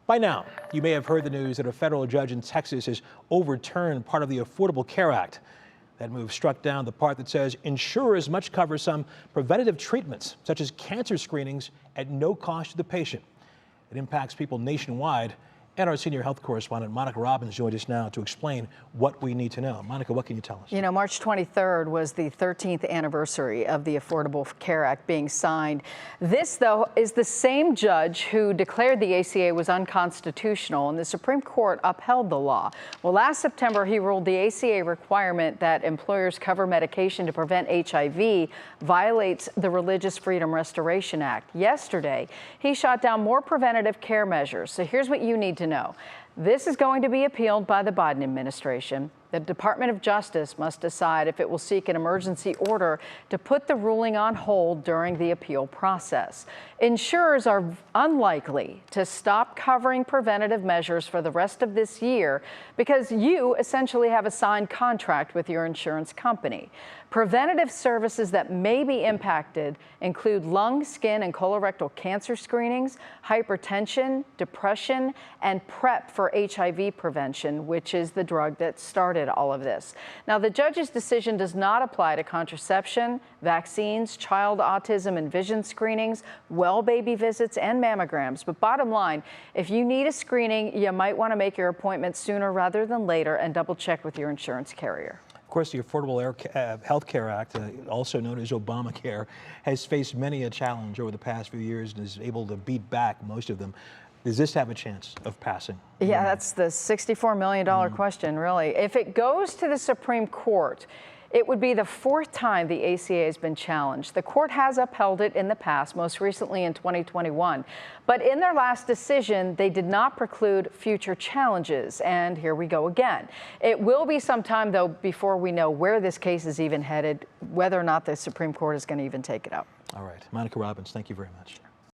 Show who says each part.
Speaker 1: By now, you may have heard the news that a federal judge in Texas has overturned part of the Affordable Care Act. That move struck down the part that says insurers must cover some preventative treatments, such as cancer screenings, at no cost to the patient. It impacts people nationwide. And our senior health correspondent, Monica Robbins, joined us now to explain what we need to know. Monica, what can you tell us?
Speaker 2: You know, March 23rd was the 13th anniversary of the Affordable Care Act being signed. This, though, is the same judge who declared the ACA was unconstitutional, and the Supreme Court upheld the law. Well, last September, he ruled the ACA requirement that employers cover medication to prevent HIV violates the Religious Freedom Restoration Act. Yesterday, he shot down more preventative care measures. So here's what you need to know. This is going to be appealed by the Biden administration. The Department of Justice must decide if it will seek an emergency order to put the ruling on hold during the appeal process. Insurers are unlikely to stop covering preventative measures for the rest of this year because you essentially have a signed contract with your insurance company. Preventative services that may be impacted include lung, skin, and colorectal cancer screenings, hypertension, depression, and PrEP for HIV prevention, which is the drug that started all of this. Now, the judge's decision does not apply to contraception, vaccines, child autism and vision screenings, well baby visits, and mammograms. But bottom line, if you need a screening, you might want to make your appointment sooner rather than later and double check with your insurance carrier.
Speaker 1: Of course, the Affordable Health Care Act, also known as Obamacare, has faced many a challenge over the past few years and is able to beat back most of them. Does this have a chance of passing?
Speaker 2: Yeah, that's the $64 million question, really. If it goes to the Supreme Court, it would be the fourth time the ACA has been challenged. The court has upheld it in the past, most recently in 2021. But in their last decision, they did not preclude future challenges. And here we go again. It will be some time, though, before we know where this case is even headed, whether or not the Supreme Court is going to even take it up.
Speaker 1: All right. Monica Robbins, thank you very much.